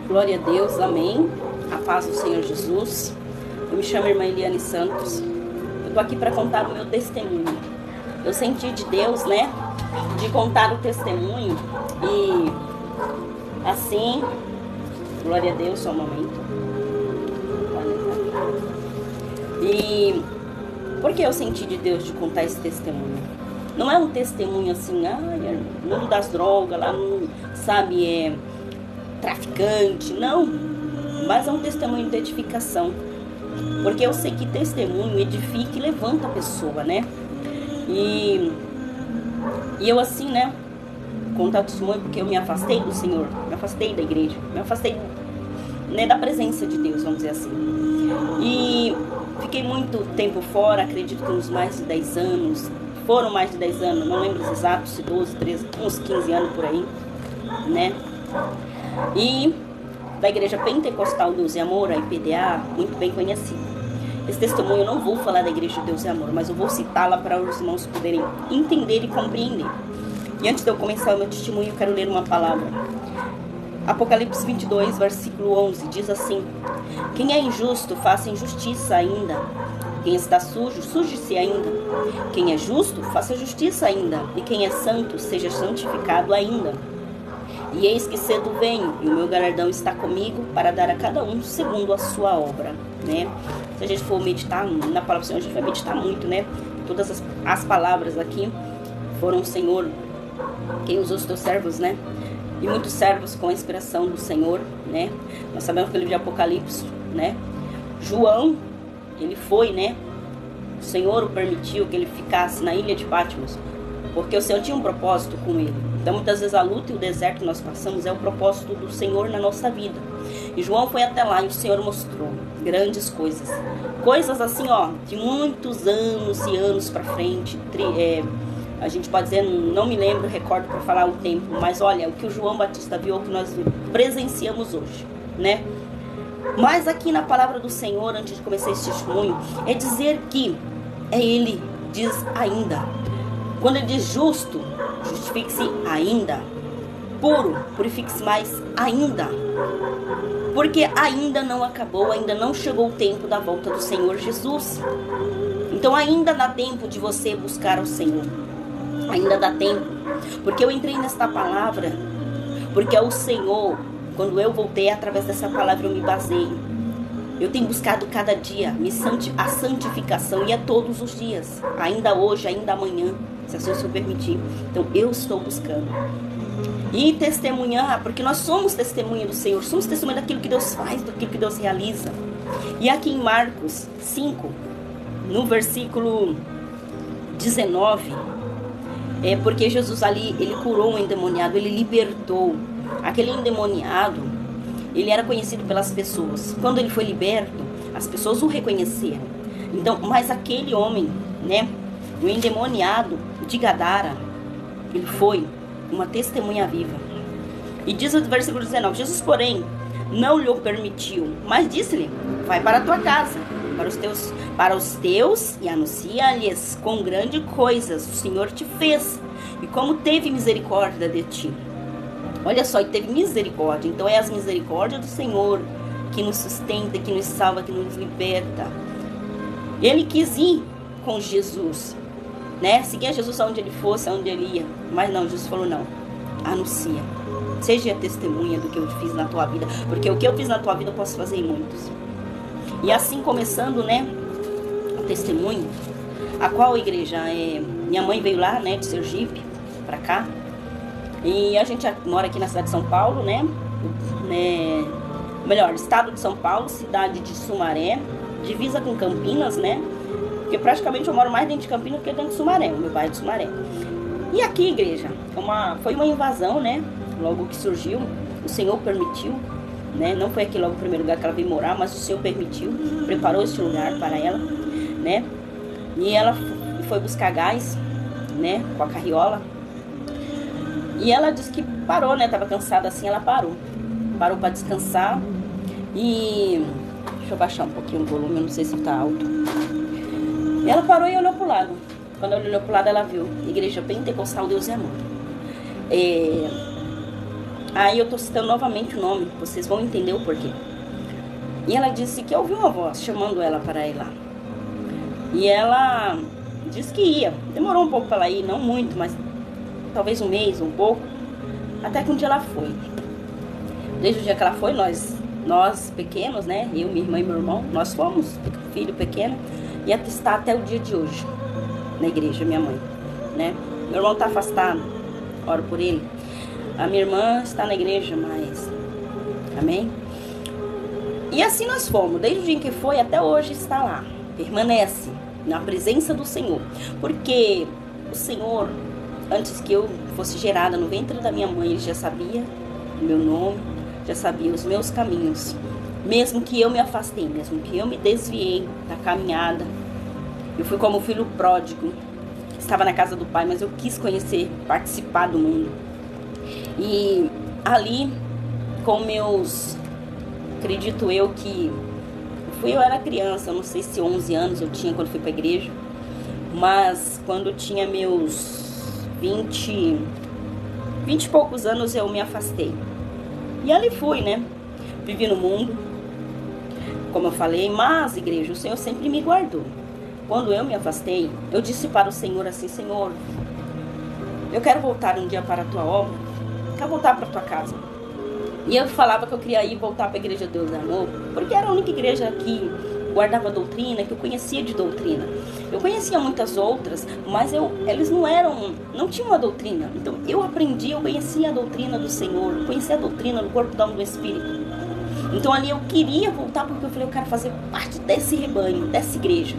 Glória a Deus, amém. A paz do Senhor Jesus. Eu me chamo Irmã Eliane Santos. Eu tô aqui para contar o meu testemunho. Eu senti de Deus, né, de contar o testemunho e assim, glória a Deus, só um momento. E por que eu senti de Deus de contar esse testemunho? Não é um testemunho assim, mundo das drogas, lá no, sabe, traficante, não, mas é um testemunho de edificação, porque eu sei que testemunho edifica e levanta a pessoa, né? E eu assim, né, contar testemunho porque eu me afastei do Senhor, me afastei da igreja, me afastei, né, da presença de Deus, vamos dizer assim, e fiquei muito tempo fora, acredito que uns mais de 10 anos, foram mais de 10 anos, não lembro os exatos, se 12, 13, uns 15 anos por aí, né? E da Igreja Pentecostal Deus e Amor, a IPDA, muito bem conhecida. Esse testemunho eu não vou falar da Igreja Deus e Amor, mas eu vou citá-la para os irmãos poderem entender e compreender. E antes de eu começar o meu testemunho, eu quero ler uma palavra. Apocalipse 22, versículo 11, diz assim: quem é injusto, faça injustiça ainda. Quem está sujo, suje-se ainda. Quem é justo, faça justiça ainda. E quem é santo, seja santificado ainda. E eis que cedo venho, e o meu galardão está comigo para dar a cada um segundo a sua obra, né? Se a gente for meditar na palavra do Senhor, a gente vai meditar muito, né? Todas as palavras aqui foram o Senhor quem usou os teus servos, né? E muitos servos com a inspiração do Senhor, né? Nós sabemos que o livro de Apocalipse, né? João, ele foi, né? O Senhor o permitiu que ele ficasse na ilha de Patmos, porque o Senhor tinha um propósito com ele. Então, muitas vezes a luta e o deserto que nós passamos é o propósito do Senhor na nossa vida. E João foi até lá e o Senhor mostrou grandes coisas. Coisas assim, ó, de muitos anos e anos para frente. A gente pode dizer, não me lembro, recordo para falar o tempo, mas olha, o que o João Batista viu, o que nós presenciamos hoje, né? Mas aqui na palavra do Senhor, antes de começar esse testemunho, é dizer que ele diz ainda. Quando ele diz justo, justifique-se ainda. Puro, purifique-se mais ainda. Porque ainda não acabou, ainda não chegou o tempo da volta do Senhor Jesus. Então ainda dá tempo de você buscar o Senhor. Ainda dá tempo. Porque eu entrei nesta palavra, porque é o Senhor, quando eu voltei através dessa palavra eu me baseio. Eu tenho buscado cada dia a santificação, e é todos os dias. Ainda hoje, ainda amanhã, se assim o Senhor permitir. Então eu estou buscando. E testemunhar, porque nós somos testemunha do Senhor, somos testemunha daquilo que Deus faz, daquilo que Deus realiza. E aqui em Marcos 5, no versículo 19, porque Jesus ali, ele curou um endemoniado, ele libertou. Aquele endemoniado, ele era conhecido pelas pessoas. Quando ele foi liberto, as pessoas o reconheceram. Então, mas aquele homem, né, o endemoniado de Gadara, ele foi uma testemunha viva. E diz o versículo 19: Jesus, porém, não lhe permitiu, mas disse-lhe: vai para a tua casa, para os teus, e anuncia-lhes com grandes coisas o Senhor te fez, e como teve misericórdia de ti. Olha só, ele teve misericórdia. Então é as misericórdias do Senhor que nos sustenta, que nos salva, que nos liberta. Ele quis ir com Jesus, né? Seguia Jesus aonde ele fosse, aonde ele ia. Mas não, Jesus falou: não, anuncia. Seja testemunha do que eu fiz na tua vida, porque o que eu fiz na tua vida eu posso fazer em muitos. E assim começando, né, o testemunho, a qual igreja? Minha mãe veio lá, né, de Sergipe, pra cá. E a gente mora aqui na cidade de São Paulo, né? Melhor, estado de São Paulo, cidade de Sumaré, divisa com Campinas, né? Porque praticamente eu moro mais dentro de Campinas do que dentro de Sumaré, o meu bairro de Sumaré. E aqui, igreja, foi uma invasão, né? Logo que surgiu, o Senhor permitiu, né? Não foi aqui logo o primeiro lugar que ela veio morar, mas o Senhor permitiu, preparou esse lugar para ela, né? E ela foi buscar gás, né? Com a carriola. E ela disse que parou, né? Tava cansada assim, ela parou. Parou para descansar. E deixa eu baixar um pouquinho o volume, eu não sei se tá alto. E ela parou e olhou pro lado. Quando ela olhou pro lado, ela viu Igreja Pentecostal Deus e Amor. Aí eu tô citando novamente o nome, vocês vão entender o porquê. E ela disse que ouviu uma voz chamando ela para ir lá. E ela disse que ia. Demorou um pouco para ela ir, não muito, mas talvez um mês, um pouco. Até que um dia ela foi. Desde o dia que ela foi, nós pequenos, né? Eu, minha irmã e meu irmão, nós fomos, filho pequeno. E está até o dia de hoje, na igreja, minha mãe, né? Meu irmão está afastado, oro por ele. A minha irmã está na igreja, mas... Amém? E assim nós fomos, desde o dia em que foi até hoje está lá. Permanece na presença do Senhor. Porque o Senhor, antes que eu fosse gerada no ventre da minha mãe, Ele já sabia o meu nome, já sabia os meus caminhos. Mesmo que eu me afastei, mesmo que eu me desviei da caminhada. Eu fui como filho pródigo. Estava na casa do pai, mas eu quis conhecer, participar do mundo. E ali, com meus... Acredito eu que... Eu era criança, não sei se 11 anos eu tinha quando fui para a igreja. Mas quando tinha meus 20 e poucos anos eu me afastei. E ali fui, né? Vivi no mundo, como eu falei, mas, igreja, o Senhor sempre me guardou. Quando eu me afastei, eu disse para o Senhor assim: Senhor, eu quero voltar um dia para a tua obra, quero voltar para a tua casa. E eu falava que eu queria ir voltar para a igreja de Deus Amor, porque era a única igreja que guardava doutrina, que eu conhecia de doutrina. Eu conhecia muitas outras, mas eles não tinham uma doutrina. Então eu aprendi, eu conhecia a doutrina do Senhor, eu conhecia a doutrina do corpo da alma do Espírito. Então ali eu queria voltar, porque eu falei, eu quero fazer parte desse rebanho, dessa igreja.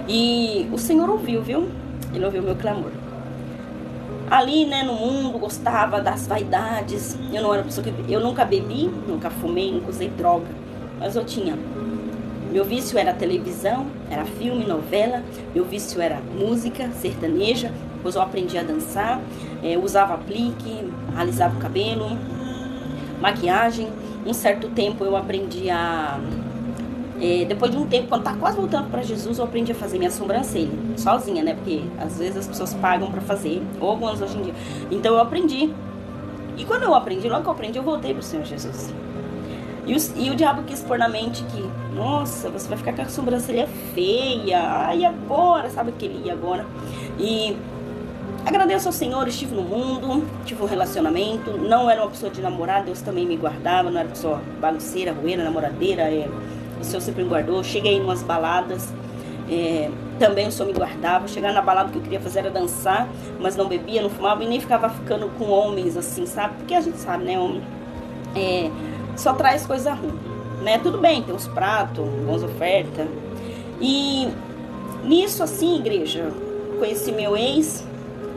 E o Senhor ouviu, viu? Ele ouviu o meu clamor. Ali, né, no mundo, gostava das vaidades. Eu não era uma pessoa que... Eu nunca bebi, nunca fumei, nunca usei droga. Mas eu tinha... Meu vício era televisão, era filme, novela. Meu vício era música, sertaneja. Depois eu aprendi a dançar. Usava aplique, alisava o cabelo, maquiagem. Um certo tempo eu aprendi a... depois de um tempo, quando tá quase voltando para Jesus, eu aprendi a fazer minha sobrancelha sozinha, né? Porque às vezes as pessoas pagam para fazer, ou algumas hoje em dia. Então eu aprendi. E quando eu aprendi, logo que eu aprendi, eu voltei pro Senhor Jesus. E o diabo quis pôr na mente que, nossa, você vai ficar com a sobrancelha feia. Ai, agora, sabe aquele e agora? E agradeço ao Senhor, estive no mundo, tive um relacionamento, não era uma pessoa de namorar, Deus também me guardava, não era pessoa bagunceira, rueira, namoradeira, o Senhor sempre me guardou. Cheguei em umas baladas, também o Senhor me guardava. Chegar na balada, o que eu queria fazer era dançar, mas não bebia, não fumava e nem ficava ficando com homens assim, sabe? Porque a gente sabe, né, homem só traz coisa ruim, né? Tudo bem, tem uns pratos, boas ofertas. E nisso assim, igreja, conheci meu ex,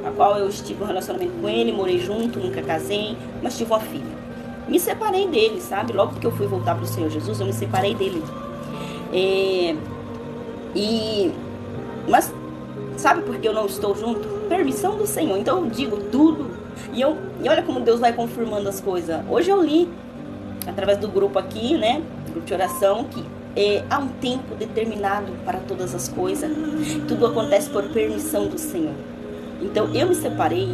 a qual eu estive um relacionamento com ele, morei junto, nunca casei, mas tive uma filha. Me separei dele, sabe? Logo que eu fui voltar para o Senhor Jesus, eu me separei dele. Mas sabe por que eu não estou junto? Permissão do Senhor. Então eu digo tudo. E olha como Deus vai confirmando as coisas. Hoje eu li, através do grupo aqui, né? Grupo de oração, que há um tempo determinado para todas as coisas. Tudo acontece por permissão do Senhor. Então eu me separei,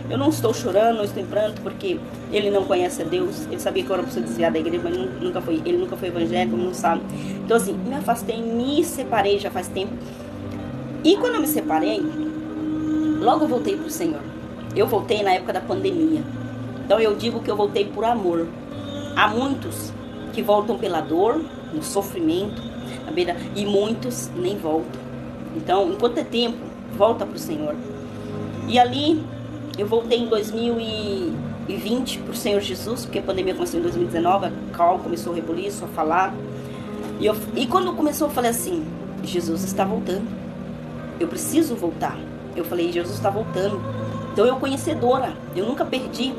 eu não estou chorando, não estou em pranto, porque ele não conhece a Deus. Ele sabia que eu era uma pessoa desviada da igreja, mas ele nunca foi evangélico, não sabe. Então assim, me afastei, me separei já faz tempo. E quando eu me separei, logo eu voltei para o Senhor. Eu voltei na época da pandemia. Então eu digo que eu voltei por amor. Há muitos que voltam pela dor, no sofrimento, na beira, e muitos nem voltam. Então, enquanto é tempo, volta para o Senhor. E ali, eu voltei em 2020 para o Senhor Jesus, porque a pandemia começou em 2019, a Cal começou a rebuliço, a falar. E quando começou, eu falei assim, Jesus está voltando, eu preciso voltar. Eu falei, Jesus está voltando. Então eu conhecedora, eu nunca perdi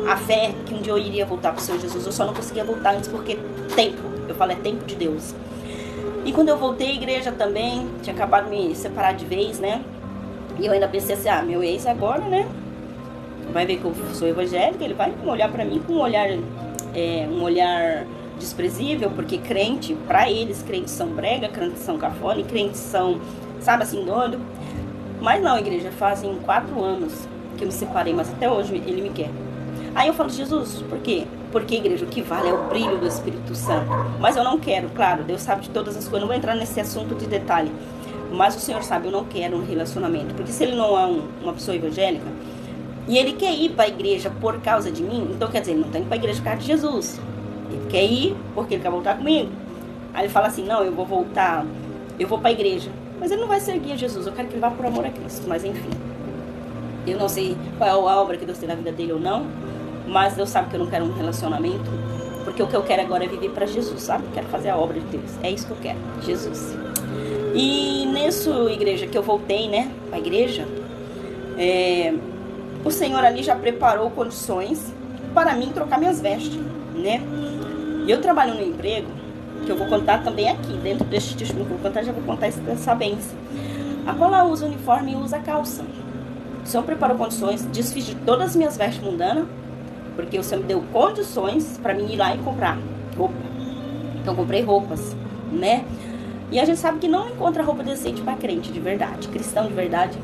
a fé que um dia eu iria voltar para o Senhor Jesus. Eu só não conseguia voltar antes porque tempo, eu falo, é tempo de Deus. E quando eu voltei à igreja também, tinha acabado de me separar de vez, né? E eu ainda pensei assim, meu ex agora, né? Vai ver que eu sou evangélica, ele vai olhar pra mim com um olhar desprezível, porque crente, pra eles, crentes são brega, crentes são cafona, crentes são, sabe assim, doido. Mas não, igreja, fazem 4 anos que eu me separei, mas até hoje ele me quer. Aí eu falo, Jesus, por quê? Porque, igreja, o que vale é o brilho do Espírito Santo. Mas eu não quero, claro, Deus sabe de todas as coisas, não vou entrar nesse assunto de detalhe. Mas o Senhor sabe, eu não quero um relacionamento. Porque se ele não é uma pessoa evangélica, e ele quer ir para a igreja por causa de mim, então quer dizer, ele não está indo para a igreja por causa de Jesus. Ele quer ir porque ele quer voltar comigo. Aí ele fala assim, não, eu vou voltar, eu vou para a igreja. Mas ele não vai seguir a Jesus, eu quero que ele vá por amor a Cristo. Mas enfim, eu não sei qual é a obra que Deus tem na vida dele ou não. Mas Deus sabe que eu não quero um relacionamento. Porque o que eu quero agora é viver para Jesus, sabe? Eu quero fazer a obra de Deus. É isso que eu quero, Jesus. E nessa igreja que eu voltei, né, para a igreja, o Senhor ali já preparou condições para mim trocar minhas vestes, né? E eu trabalho no emprego, que eu vou contar também aqui, dentro deste testemunho que eu vou contar, já vou contar essa bênção. A qual ela usa uniforme e usa calça. O Senhor preparou condições, desfiz de todas as minhas vestes mundanas, porque o Senhor me deu condições para mim ir lá e comprar roupa. Então comprei roupas, né? E a gente sabe que não encontra roupa decente para crente de verdade, cristão de verdade,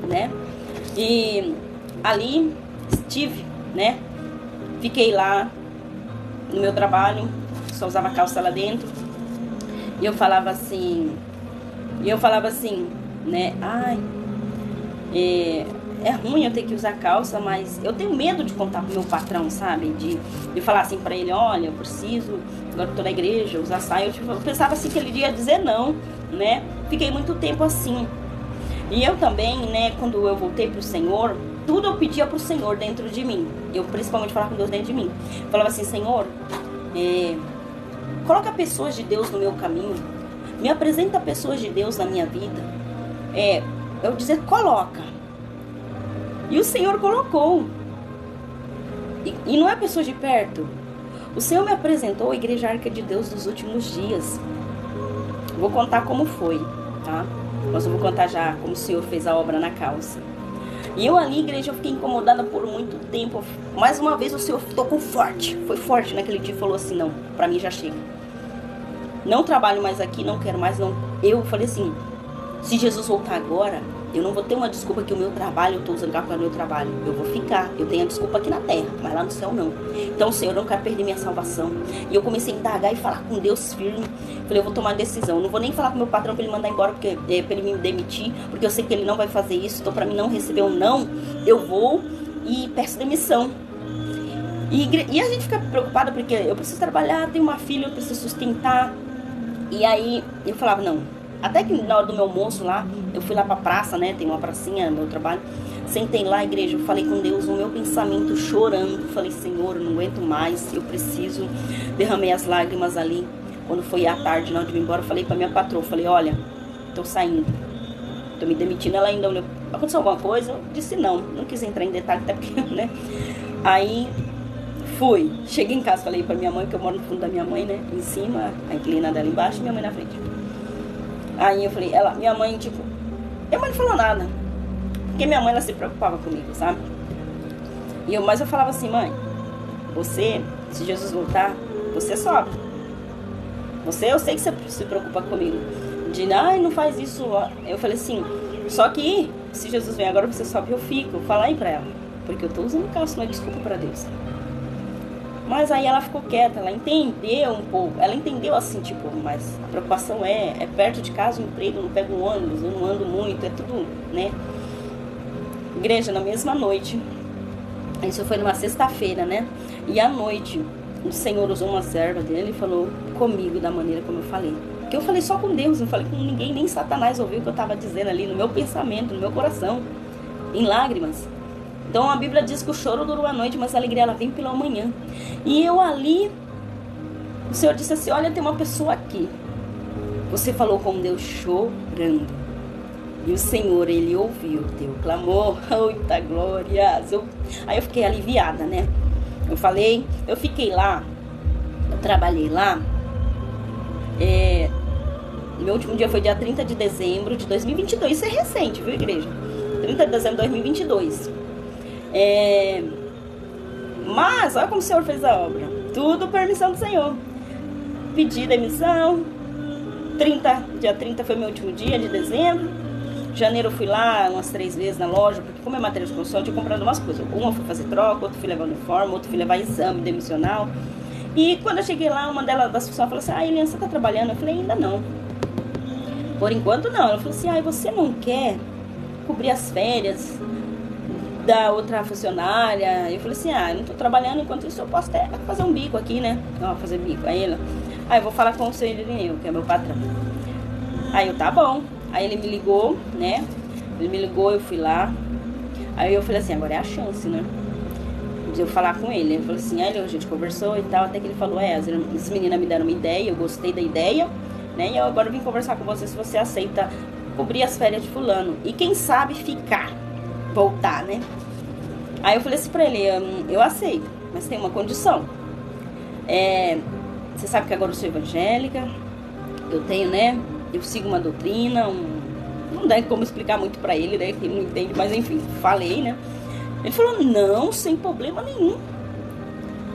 né? E ali estive, né? Fiquei lá no meu trabalho, só usava calça lá dentro. E eu falava assim, né? Ai, é ruim eu ter que usar calça, mas eu tenho medo de contar pro meu patrão, sabe? De falar assim pra ele, olha, eu preciso, agora eu tô na igreja, usar saia. Eu pensava assim que ele ia dizer não, né? Fiquei muito tempo assim. E eu também, né, quando eu voltei pro Senhor, tudo eu pedia pro Senhor dentro de mim. Eu principalmente falava com Deus dentro de mim. Falava assim, Senhor, coloca pessoas de Deus no meu caminho. Me apresenta pessoas de Deus na minha vida. Eu dizer, coloca. E o Senhor colocou. E não é pessoa de perto. O Senhor me apresentou a Igreja Arca de Deus dos últimos dias. Vou contar como foi, tá? Mas eu vou contar já como o Senhor fez a obra na calça. E eu ali, igreja, eu fiquei incomodada por muito tempo. Mais uma vez o Senhor tocou forte. Foi forte naquele dia e falou assim, não, pra mim já chega. Não trabalho mais aqui, não quero mais, não. Eu falei assim, se Jesus voltar agora, eu não vou ter uma desculpa que o meu trabalho, eu estou usando carro para o meu trabalho. Eu vou ficar, eu tenho a desculpa aqui na terra, mas lá no céu não. Então, Senhor, eu não quero perder minha salvação. E eu comecei a indagar e falar com Deus firme. Falei, eu vou tomar uma decisão. Eu não vou nem falar com meu patrão para ele mandar embora, para ele me demitir, porque eu sei que ele não vai fazer isso. Então, para mim não receber um não, eu vou e peço demissão. E a gente fica preocupada porque eu preciso trabalhar, tenho uma filha, eu preciso sustentar. E aí eu falava, não. Até que na hora do meu almoço lá, eu fui lá pra praça, né? Tem uma pracinha no meu trabalho. Sentei lá, igreja, eu falei com Deus, no meu pensamento, chorando. Falei, Senhor, eu não aguento mais, eu preciso. Derramei as lágrimas ali. Quando foi à tarde, na hora de ir embora, eu falei pra minha patroa, falei, olha, tô saindo. Tô me demitindo. Ela ainda olhou, aconteceu alguma coisa? Eu disse não quis entrar em detalhe, até porque, né? Aí fui, cheguei em casa, falei pra minha mãe, que eu moro no fundo da minha mãe, né? Em cima, a inclina dela embaixo e minha mãe na frente. Aí eu falei, minha mãe, minha mãe não falou nada. Porque minha mãe, ela se preocupava comigo, sabe? Mas eu falava assim, mãe, você, se Jesus voltar, você sobe. Eu sei que você se preocupa comigo. Não faz isso. Eu falei assim, só que, se Jesus vem agora, você sobe, eu fico. Fala aí pra ela. Porque eu tô usando calça, não é desculpa pra Deus. Mas aí ela ficou quieta, ela entendeu um pouco. Ela entendeu assim, mas a preocupação é perto de casa o emprego, eu não pego um ônibus, eu não ando muito, é tudo, né? Igreja, na mesma noite, isso foi numa sexta-feira, né? E à noite, o Senhor usou uma serva dele e falou comigo da maneira como eu falei. Porque eu falei só com Deus, não falei com ninguém, nem Satanás ouviu o que eu estava dizendo ali no meu pensamento, no meu coração, em lágrimas. Então a Bíblia diz que o choro dura a noite, mas a alegria ela vem pela manhã. E eu ali, o Senhor disse assim, olha, tem uma pessoa aqui. Você falou com Deus chorando. E o Senhor, Ele ouviu o teu clamor. Eita glória. Aí eu fiquei aliviada, né? Eu fiquei lá, eu trabalhei lá. Meu último dia foi dia 30 de dezembro de 2022. Isso é recente, viu, igreja? 30 de dezembro de 2022. Mas olha como o Senhor fez a obra. Tudo permissão do Senhor. Pedi demissão. Dia 30 foi meu último dia de dezembro. Janeiro eu fui lá umas 3 vezes na loja, porque como é matéria de construção, eu tinha comprado umas coisas. Uma eu fui fazer troca, outra fui levar uniforme, outra fui levar exame demissional. E quando eu cheguei lá, uma das funcionárias falou assim, Eliane, você tá trabalhando? Eu falei, ainda não. Por enquanto não. Ela falou assim, você não quer cobrir as férias da outra funcionária? Eu falei assim, eu não tô trabalhando, enquanto isso eu posso até fazer um bico aqui, né? Não, fazer bico. Aí ela, eu vou falar com o seu Irineu, que é meu patrão. Aí eu, tá bom. Aí ele me ligou, né? Ele me ligou, eu fui lá. Aí eu falei assim, agora é a chance, né? De eu falar com ele. Ele falou assim, a gente conversou e tal, até que ele falou, as meninas me deram uma ideia, eu gostei da ideia, né? E eu agora vim conversar com você se você aceita cobrir as férias de fulano. E quem sabe ficar, voltar, né? Aí eu falei assim pra ele, eu aceito, mas tem uma condição. Você sabe que agora eu sou evangélica, eu tenho, né? Eu sigo uma doutrina, não dá como explicar muito pra ele, né? Que ele não entende, mas enfim, falei, né? Ele falou, não, sem problema nenhum.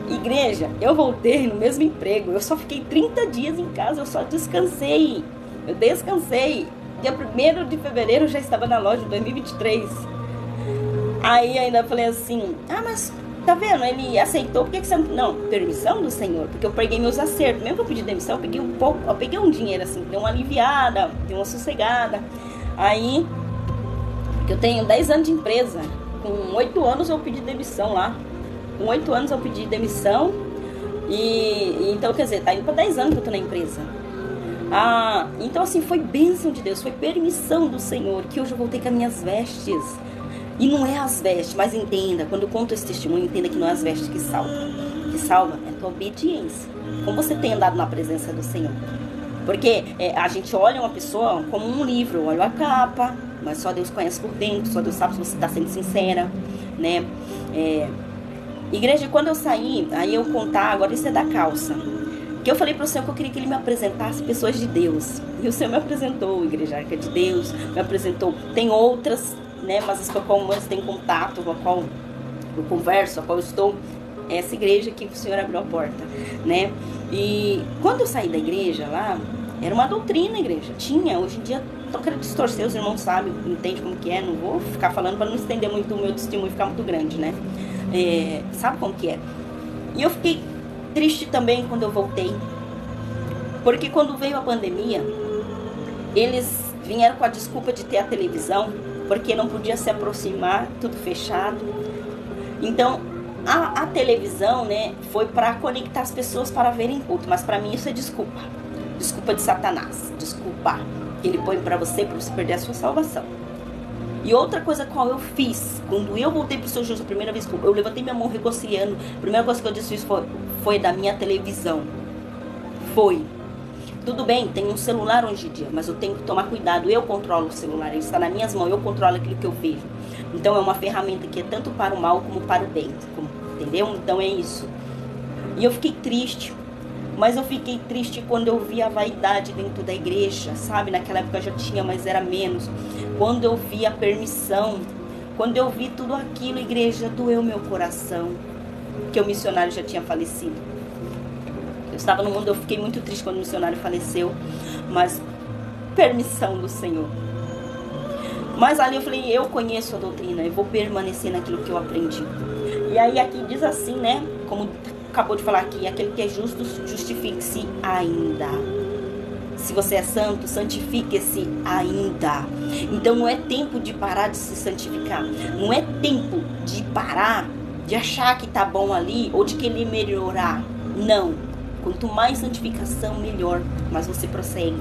Igreja, eu voltei no mesmo emprego, eu só fiquei 30 dias em casa, eu só descansei. Eu descansei. Dia 1º de fevereiro eu já estava na loja de 2023. Aí ainda falei assim, mas tá vendo, ele aceitou, por que você não? Permissão do Senhor, porque eu peguei meus acertos. Mesmo que eu pedi demissão, eu peguei um pouco, eu peguei um dinheiro assim, deu uma aliviada, deu uma sossegada. Aí, eu tenho 10 anos de empresa. Com 8 anos eu pedi demissão lá. Com 8 anos eu pedi demissão. E então, quer dizer, tá indo pra 10 anos que eu tô na empresa. Então assim, foi bênção de Deus, foi permissão do Senhor, que hoje eu voltei com as minhas vestes. E não é as vestes, mas entenda, quando eu conto esse testemunho, entenda que não é as vestes que salva. O que salva é a tua obediência. Como você tem andado na presença do Senhor. Porque a gente olha uma pessoa como um livro, olha a capa, mas só Deus conhece por dentro, só Deus sabe se você está sendo sincera, né? Igreja, quando eu saí, aí eu contar, agora isso é da calça, que eu falei para o Senhor que eu queria que Ele me apresentasse pessoas de Deus, e o Senhor me apresentou, Igreja Arca de Deus, me apresentou, tem outras, né, mas as com a qual eu tenho contato, com a qual eu converso, a qual eu estou, essa igreja que o Senhor abriu a porta, né? E quando eu saí da igreja lá, era uma doutrina, igreja, tinha, hoje em dia tô querendo distorcer, os irmãos sabem, entende como que é, não vou ficar falando para não estender muito o meu testemunho e ficar muito grande, né? Sabe como que é? E eu fiquei triste também quando eu voltei, porque quando veio a pandemia, eles vieram com a desculpa de ter a televisão, porque não podia se aproximar, tudo fechado. Então, a televisão, né, foi para conectar as pessoas para verem culto, mas para mim isso é desculpa. Desculpa de Satanás, desculpa que ele põe para você perder a sua salvação. E outra coisa qual eu fiz, quando eu voltei pro Senhor Jesus, a primeira vez que eu levantei minha mão reconciliando, a primeira coisa que eu disse foi da minha televisão. Foi. Tudo bem, tem um celular hoje em dia, mas eu tenho que tomar cuidado, eu controlo o celular, ele está nas minhas mãos, eu controlo aquilo que eu vejo. Então é uma ferramenta que é tanto para o mal como para o bem, entendeu? Então é isso. E eu fiquei triste, mas eu fiquei triste quando eu vi a vaidade dentro da igreja, sabe? Naquela época já tinha, mas era menos. Quando eu vi a permissão, quando eu vi tudo aquilo, igreja, doeu meu coração, que o missionário já tinha falecido. Eu estava no mundo, eu fiquei muito triste quando o missionário faleceu, mas permissão do Senhor. Mas ali eu falei, eu conheço a doutrina, eu vou permanecer naquilo que eu aprendi. E aí aqui diz assim, né, como acabou de falar aqui, aquele que é justo, justifique-se ainda. Se você é santo, santifique-se ainda. Então não é tempo de parar de se santificar. Não é tempo de parar, de achar que tá bom ali, ou de querer melhorar. Não. Quanto mais santificação, melhor. Mas você prossegue.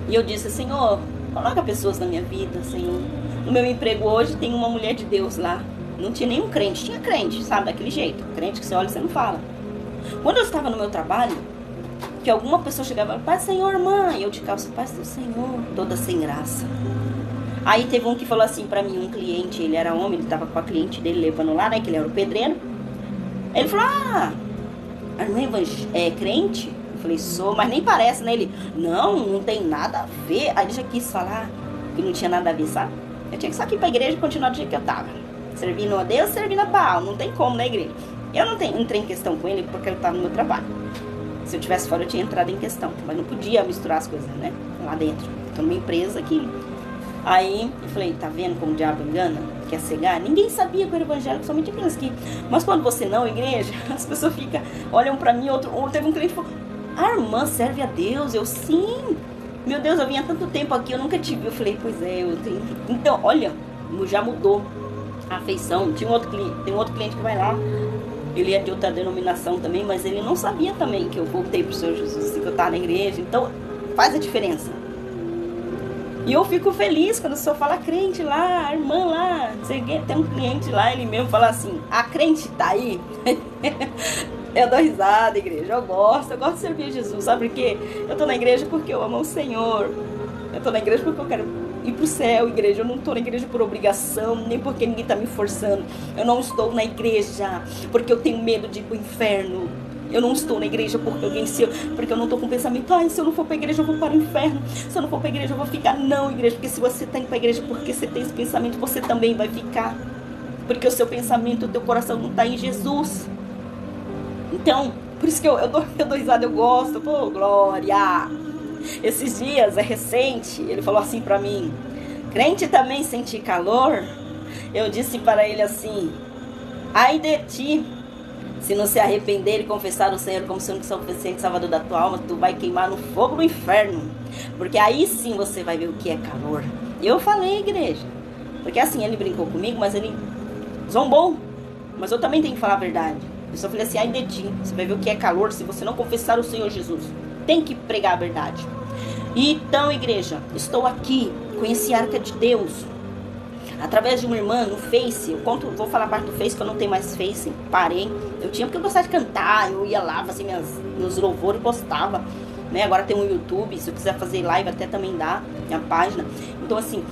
E eu disse, Senhor, coloca pessoas na minha vida, Senhor. No meu emprego hoje tem uma mulher de Deus lá. Não tinha nenhum crente. Tinha crente, sabe? Daquele jeito. Crente que você olha e você não fala. Quando eu estava no meu trabalho, que alguma pessoa chegava e falava, Pai, Senhor, mãe. Eu de calça, Pai do Senhor. Toda sem graça. Aí teve um que falou assim pra mim, um cliente, ele era homem, ele estava com a cliente dele levando lá, né? Que ele era o pedreiro. Ele falou, a irmã é crente? Eu falei, sou, mas nem parece, né? Ele, não tem nada a ver. Aí ele já quis falar que não tinha nada a ver, sabe? Eu tinha que só ir pra igreja e continuar do jeito que eu tava. Servindo a Deus, servindo a Baal. Não tem como na igreja. Eu não entrei em questão com ele porque ele tava no meu trabalho. Se eu tivesse fora, eu tinha entrado em questão. Mas não podia misturar as coisas, né? Lá dentro. Tô numa empresa que Aí eu falei, tá vendo como o diabo engana? Quer cegar? Ninguém sabia que eu era evangélico, somente aqueles que... Mas quando você não, igreja, as pessoas ficam, olham pra mim, teve um cliente que falou, a irmã serve a Deus? Eu, sim. Meu Deus, eu vinha há tanto tempo aqui, eu nunca te vi. Eu falei, pois é, eu tenho... Então, olha, já mudou a afeição. Tem um outro cliente que vai lá, ele é de outra denominação também, mas ele não sabia também que eu voltei pro Senhor Jesus, que eu estava na igreja. Então, faz a diferença. E eu fico feliz quando o senhor fala crente lá, a irmã lá. Tem um cliente lá, ele mesmo fala assim, a crente tá aí? Eu dou risada, igreja, eu gosto de servir a Jesus, sabe por quê? Eu tô na igreja porque eu amo o Senhor. Eu tô na igreja porque eu quero ir pro céu, igreja. Eu não tô na igreja por obrigação, nem porque ninguém tá me forçando. Eu não estou na igreja porque eu tenho medo de ir pro inferno. Eu não estou na igreja porque eu não estou com o pensamento, se eu não for para a igreja eu vou para o inferno, se eu não for para a igreja eu vou ficar. Não, igreja, porque se você está indo para a igreja porque você tem esse pensamento, você também vai ficar, porque o seu pensamento, o teu coração não está em Jesus. Então, por isso que eu dou risada, eu gosto, pô, glória. Esses dias, é recente, ele falou assim para mim, crente também sente calor? Eu disse para ele assim, ai de ti, se não se arrepender e confessar o Senhor como seu único suficiente salvador da tua alma, tu vai queimar no fogo do inferno. Porque aí sim você vai ver o que é calor. Eu falei, igreja. Porque assim, ele brincou comigo, mas ele zombou. Mas eu também tenho que falar a verdade. Eu só falei assim, ai de ti, você vai ver o que é calor se você não confessar o Senhor Jesus. Tem que pregar a verdade. Então, igreja, estou aqui, conheci a Arca de Deus através de uma irmã no Face. Vou falar a parte do Face, que eu não tenho mais Face, parei. Eu tinha porque eu gostava de cantar, eu ia lá, fazia meus louvores e postava, né? Agora tem um YouTube, se eu quiser fazer live até também dá, minha página. Então assim,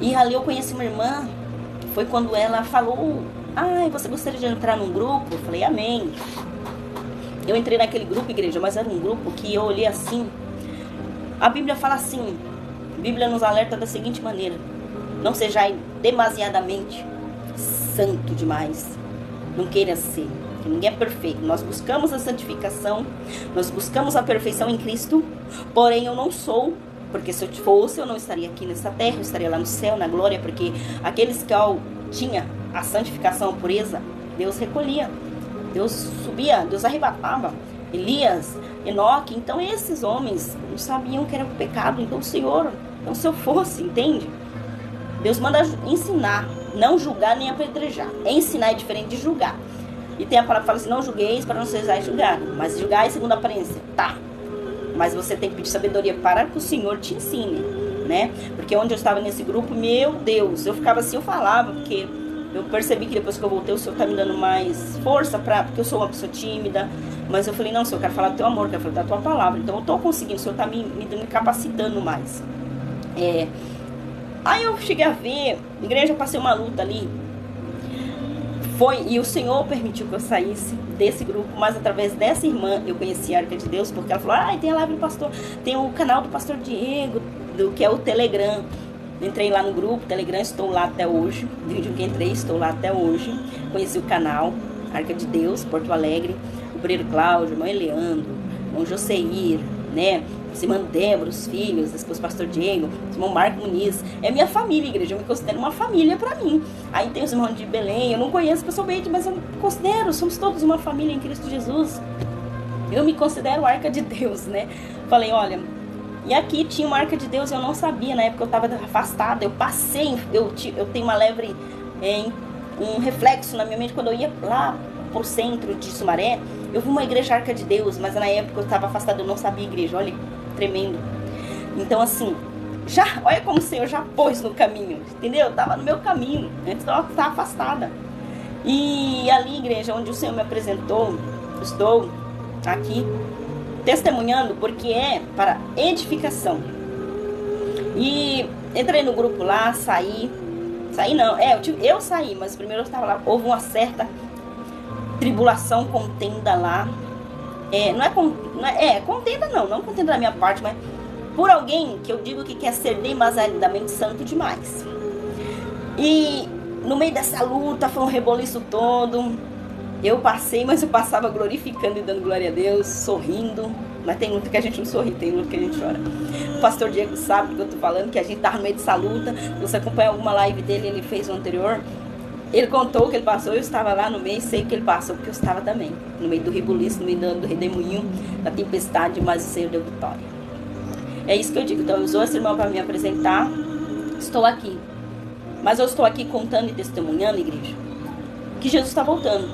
e ali eu conheci uma irmã, foi quando ela falou, você gostaria de entrar num grupo? Eu falei, amém. Eu entrei naquele grupo, igreja, mas era um grupo que eu olhei assim, a Bíblia fala assim, a Bíblia nos alerta da seguinte maneira, não sejais demasiadamente santo demais. Não queira ser. Que ninguém é perfeito. Nós buscamos a santificação. Nós buscamos a perfeição em Cristo. Porém, eu não sou. Porque se eu fosse, eu não estaria aqui nessa terra. Eu estaria lá no céu, na glória. Porque aqueles que tinha a santificação, a pureza, Deus recolhia. Deus subia. Deus arrebatava. Elias, Enoque. Então, esses homens não sabiam que era o pecado. Então, o Senhor... Então, se eu fosse, entende? Deus manda ensinar, não julgar nem apedrejar. Ensinar é diferente de julgar. E tem a palavra que fala assim, não julgueis para não sejais julgados, mas julgai segundo a aparência. Tá, mas você tem que pedir sabedoria para que o Senhor te ensine, né? Porque onde eu estava nesse grupo, meu Deus, eu ficava assim, eu falava, porque eu percebi que depois que eu voltei, o Senhor tá me dando mais força, porque eu sou uma pessoa tímida. Mas eu falei, não, Senhor, eu quero falar do teu amor, eu quero falar da tua palavra. Então eu tô conseguindo, o Senhor tá me capacitando mais. Aí eu cheguei a ver, igreja, eu passei uma luta ali. E o Senhor permitiu que eu saísse desse grupo, mas através dessa irmã eu conheci a Arca de Deus, porque ela falou, tem a live do pastor, tem o canal do pastor Diego, que é o Telegram. Entrei lá no grupo, Telegram, estou lá até hoje. Desde que entrei, estou lá até hoje. Conheci o canal, Arca de Deus, Porto Alegre, o Breiro Cláudio, irmão Eleandro, irmão Joseir, né? Irmã Débora, os filhos, esposo pastor Diego, irmão Marco Muniz. É minha família, igreja, eu me considero uma família pra mim. Aí tem os irmãos de Belém, eu não conheço pessoalmente, mas eu me considero, somos todos uma família em Cristo Jesus. Eu me considero Arca de Deus, né? Falei, olha, e aqui tinha uma Arca de Deus, eu não sabia, na época eu estava afastada, eu passei, eu tenho uma leve, um reflexo na minha mente, quando eu ia lá pro centro de Sumaré, eu vi uma igreja Arca de Deus, mas na época eu estava afastada, eu não sabia igreja, olha, tremendo. Então assim, olha como o Senhor já pôs no caminho, entendeu? Eu tava no meu caminho, antes eu estava afastada. E ali, igreja, onde o Senhor me apresentou, estou aqui testemunhando, porque é para edificação. E entrei no grupo lá, saí não, eu saí, mas primeiro eu estava lá, houve uma certa tribulação, contenda lá. Contenda não contenda da minha parte, mas por alguém que eu digo que quer ser demasiadamente santo demais. E no meio dessa luta, foi um reboliço todo. Eu passei, mas eu passava glorificando e dando glória a Deus, sorrindo. Mas tem luta que a gente não sorri, tem luta que a gente chora. O pastor Diego sabe do que eu tô falando, que a gente tava no meio dessa luta. Você acompanha alguma live dele, ele fez o anterior. Ele contou o que ele passou, eu estava lá no meio, sei o que ele passou, porque eu estava também. No meio do rebuliço, no meio do redemoinho, da tempestade, mas o Senhor deu vitória. É isso que eu digo. Então, eu usou esse irmão para me apresentar. Estou aqui. Mas eu estou aqui contando e testemunhando, igreja, que Jesus está voltando.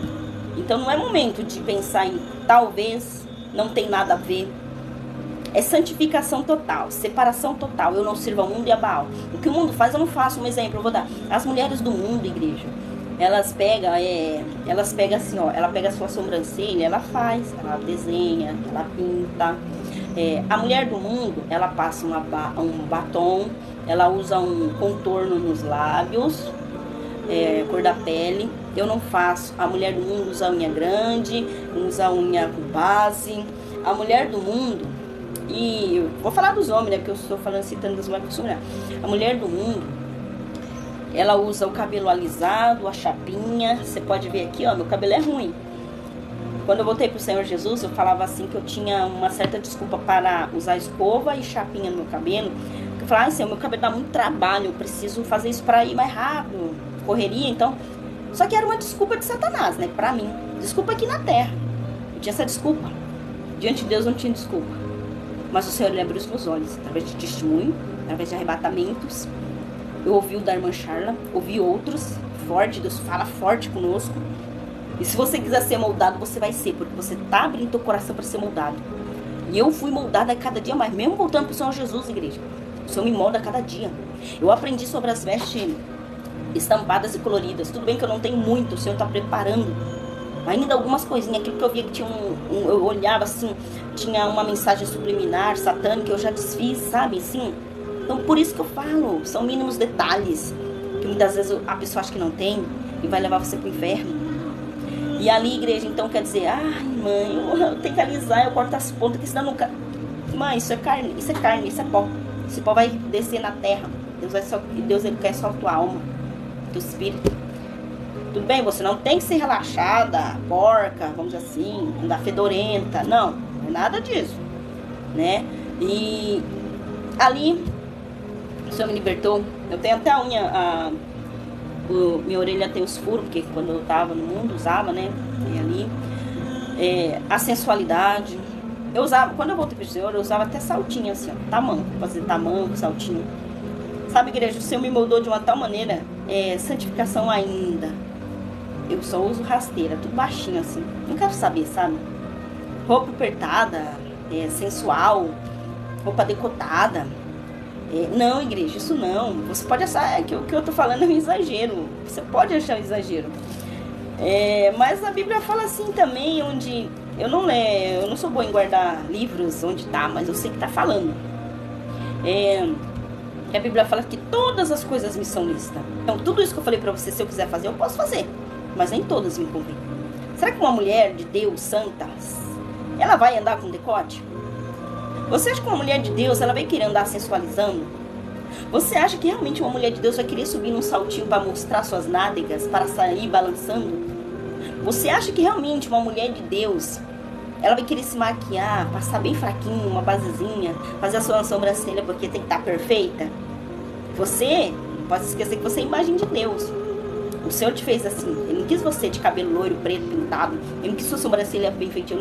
Então, não é momento de pensar em talvez, não tem nada a ver. É santificação total, separação total. Eu não sirvo ao mundo e a Baal. O que o mundo faz, eu não faço. Um exemplo, eu vou dar. As mulheres do mundo, igreja, elas pegam assim, ó. Ela pega a sua sobrancelha, ela faz, ela desenha, ela pinta. A mulher do mundo, ela passa um batom, ela usa um contorno nos lábios, cor da pele. Eu não faço. A mulher do mundo usa unha grande, usa unha com base. A mulher do mundo, e eu vou falar dos homens, né? Porque eu estou falando, citando das mulheres, porque eu sou mulher. A mulher do mundo, ela usa o cabelo alisado, a chapinha. Você pode ver aqui, ó, meu cabelo é ruim. Quando eu voltei pro Senhor Jesus, eu falava assim que eu tinha uma certa desculpa para usar escova e chapinha no meu cabelo. Eu falava assim, meu cabelo dá muito trabalho, eu preciso fazer isso para ir mais rápido, correria, então. Só que era uma desculpa de Satanás, né? Pra mim. Desculpa aqui na terra. Eu tinha essa desculpa. Diante de Deus não tinha desculpa. Mas o Senhor, ele abriu os meus olhos, através de testemunho, através de arrebatamentos. Eu ouvi o da irmã Charla, ouvi outros, forte, Deus fala forte conosco. E se você quiser ser moldado, você vai ser, porque você tá abrindo teu coração para ser moldado. E eu fui moldada a cada dia mais, mesmo voltando pro Senhor Jesus, igreja. O Senhor me molda a cada dia. Eu aprendi sobre as vestes estampadas e coloridas. Tudo bem que eu não tenho muito, o Senhor tá preparando. Ainda algumas coisinhas, aquilo que eu via que tinha eu olhava assim, tinha uma mensagem subliminar, satânica, eu já desfiz, sabe, assim. Então por isso que eu falo, são mínimos detalhes, que muitas vezes a pessoa acha que não tem, e vai levar você pro inferno. E ali, igreja, então quer dizer, ai mãe, eu tenho que alisar, eu corto as pontas, que senão nunca... Mãe, isso é carne, isso é pó. Esse pó vai descer na terra. Deus ele quer só a tua alma, teu espírito. Tudo bem, você não tem que ser relaxada, porca, vamos dizer assim, andar fedorenta. Não, não é nada disso, né? E ali, o Senhor me libertou. Eu tenho até a unha, minha orelha tem os furos, porque quando eu tava no mundo, usava, né? E ali, a sensualidade. Eu usava, quando eu voltei pro Senhor, eu usava até saltinho assim, ó, tamanco, fazer tamanco, saltinho. Sabe, igreja, o Senhor me moldou de uma tal maneira, santificação ainda. Eu só uso rasteira, tudo baixinho assim. Não quero saber, sabe? Roupa apertada, sensual, roupa decotada. Não, igreja, isso não. Você pode achar que o que eu tô falando é um exagero. Você pode achar um exagero. Mas a Bíblia fala assim também, onde eu não sou boa em guardar livros onde tá, mas eu sei que tá falando. A Bíblia fala que todas as coisas me são lícitas. Então, tudo isso que eu falei pra você, se eu quiser fazer, eu posso fazer. Mas nem todas me convêm. Será que uma mulher de Deus, santa, ela vai andar com decote? Você acha que uma mulher de Deus, ela vai querer andar sensualizando? Você acha que realmente uma mulher de Deus vai querer subir num saltinho para mostrar suas nádegas, para sair balançando? Você acha que realmente uma mulher de Deus, ela vai querer se maquiar, passar bem fraquinho, uma basezinha, fazer a sua sobrancelha porque tem que estar perfeita? Você não pode esquecer que você é a imagem de Deus. O Senhor te fez assim. Ele não quis você de cabelo loiro, preto, pintado. Ele não quis sua sobrancelha bem feitinha.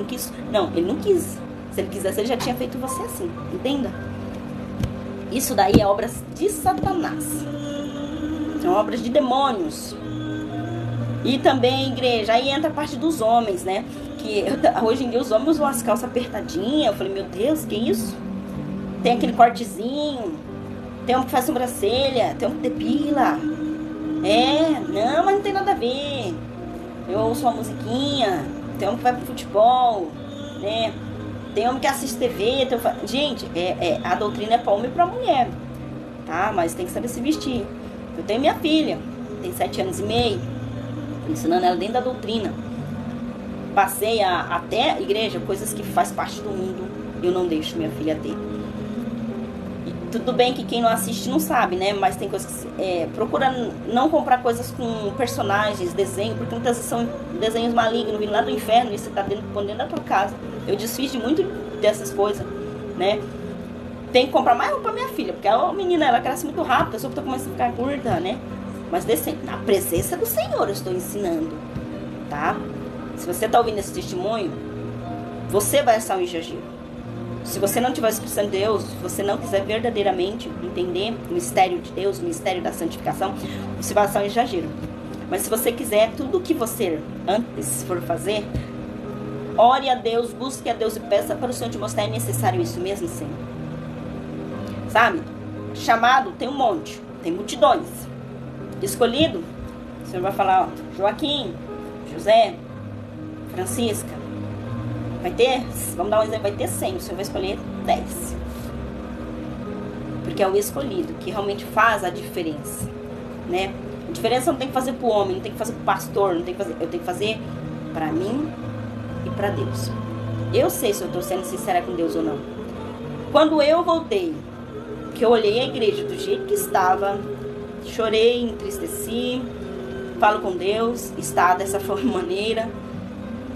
Não, ele não quis. Se ele quisesse, ele já tinha feito você assim. Entenda? Isso daí é obras de Satanás. São obras de demônios. E também, igreja, aí entra a parte dos homens, né? Que hoje em dia os homens usam as calças apertadinhas. Eu falei, meu Deus, que isso? Tem aquele cortezinho. Tem um que faz sobrancelha. Tem um que depila. Não, mas não tem nada a ver. Eu ouço uma musiquinha. Tem um que vai pro futebol, né? Tem homem que assiste TV. Gente, a doutrina é para homem e para mulher, tá? Mas tem que saber se vestir. Eu tenho minha filha, tem 7 anos e meio, ensinando ela dentro da doutrina. Passei até, igreja, coisas que faz parte do mundo, eu não deixo minha filha ter. Tudo bem que quem não assiste não sabe, né? Mas tem coisas que... procura não comprar coisas com personagens, desenho, porque muitas vezes são desenhos malignos, vindo lá do inferno, e você tá pondo dentro da tua casa. Eu desfiz de muito dessas coisas, né? Tem que comprar mais roupa pra minha filha, porque a menina, ela cresce muito rápido, a pessoa tá começando a ficar curta, né? Mas decente, na presença do Senhor eu estou ensinando, tá? Se você tá ouvindo esse testemunho, você vai achar um exagero. Se você não tiver o Espírito Santo de Deus, se você não quiser verdadeiramente entender o mistério de Deus, o mistério da santificação, você vai achar um exagero. Mas se você quiser, tudo que você antes for fazer, ore a Deus, busque a Deus e peça para o Senhor te mostrar, é necessário isso mesmo, Senhor. Sabe? Chamado tem um monte, tem multidões. Escolhido, o Senhor vai falar, ó, Joaquim, José, Francisca. Vai ter, vamos dar um exemplo, vai ter 100, o Senhor vai escolher 10. Porque é o escolhido que realmente faz a diferença, né? A diferença não tem que fazer pro homem, não tem que fazer pro pastor, não tem que fazer, eu tenho que fazer pra mim e pra Deus. Eu sei se eu tô sendo sincera com Deus ou não. Quando eu voltei, que eu olhei a igreja do jeito que estava, chorei, entristeci, falo com Deus, está dessa maneira.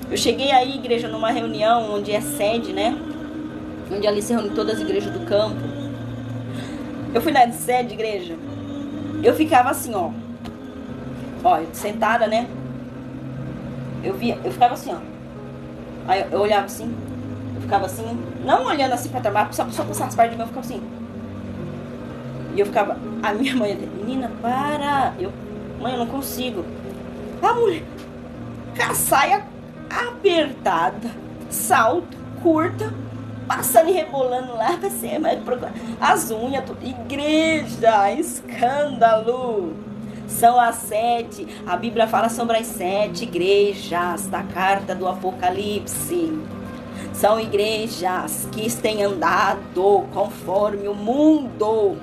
Eu cheguei aí, igreja, numa reunião onde é sede, né? Onde ali se reúne todas as igrejas do campo. Eu fui na sede, igreja. Eu ficava assim, ó. Ó, eu sentada, né? Eu ficava assim, ó. Aí eu olhava assim. Eu ficava assim, não olhando assim pra trabalhar, só passar as partes de mim, eu ficava assim. E eu ficava, a minha mãe, menina, para. Mãe, eu não consigo. A mulher, com a saia apertada, salto, curta, passando e rebolando lá pra cima, as unhas, tudo. Igreja, escândalo. São as 7, a Bíblia fala sobre as 7 igrejas da carta do Apocalipse. São igrejas que têm andado conforme o mundo.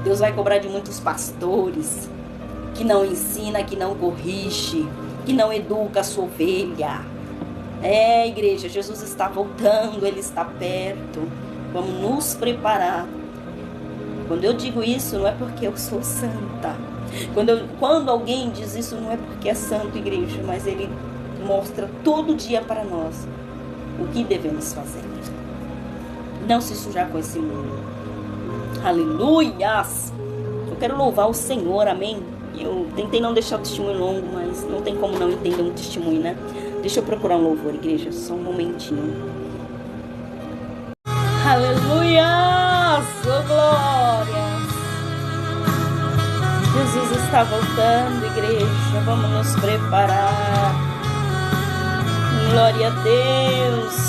Deus vai cobrar de muitos pastores que não ensina, que não corrige, que não educa a sua ovelha. Igreja, Jesus está voltando, Ele está perto. Vamos nos preparar. Quando eu digo isso, não é porque eu sou santa. Quando alguém diz isso, não é porque é santo, igreja, mas Ele mostra todo dia para nós o que devemos fazer. Não se sujar com esse mundo. Aleluias! Eu quero louvar o Senhor, amém? Eu tentei não deixar o testemunho longo, mas não tem como não entender um testemunho, né? Deixa eu procurar um louvor, igreja, só um momentinho. Aleluias! Oh, glória! Jesus está voltando, igreja, vamos nos preparar. Glória a Deus!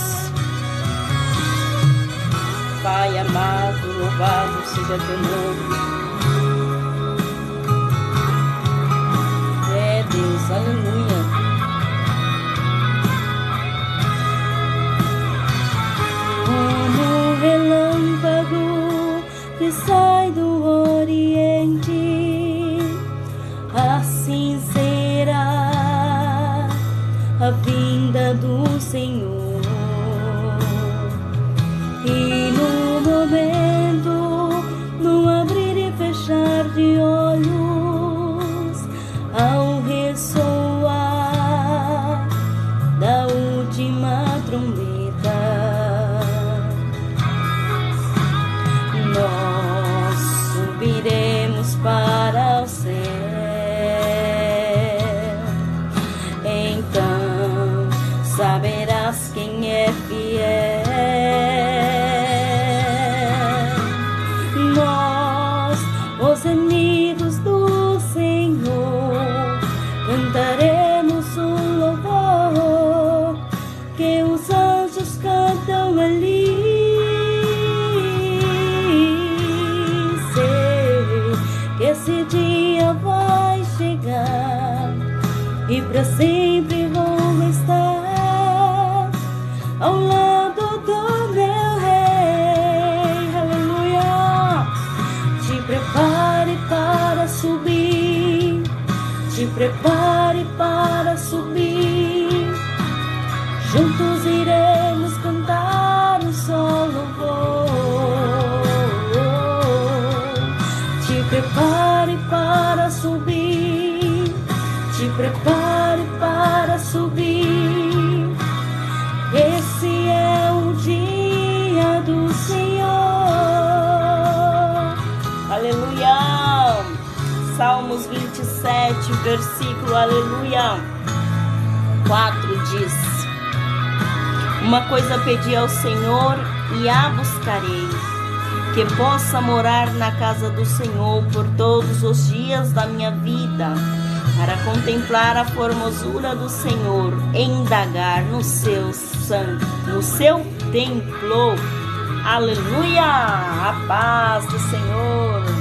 Pai amado, louvado seja teu nome. Deus, aleluia. Como relâmpago que sai do oriente, assim será a vinda do Senhor. E no momento, no abrir e fechar de olhos, ao ressoar da última trombeta, nós subiremos para o céu. Então saberás quem é fiel. Os amigos do Senhor cantaremos um louvor que os anjos cantam ali. Sei que esse dia vai chegar e para sempre vou estar ao lado do meu Rei. Aleluia! Te prepare para subir, te prepare para subir. Juntos iremos cantar um só louvor. prepare para subir. Esse é o dia do Senhor. Aleluia. Salmos 27, versículo, aleluia, 4 diz: uma coisa pedi ao Senhor e a buscarei, que possa morar na casa do Senhor por todos os dias da minha vida, para contemplar a formosura do Senhor e indagar no seu templo. Aleluia! A paz do Senhor.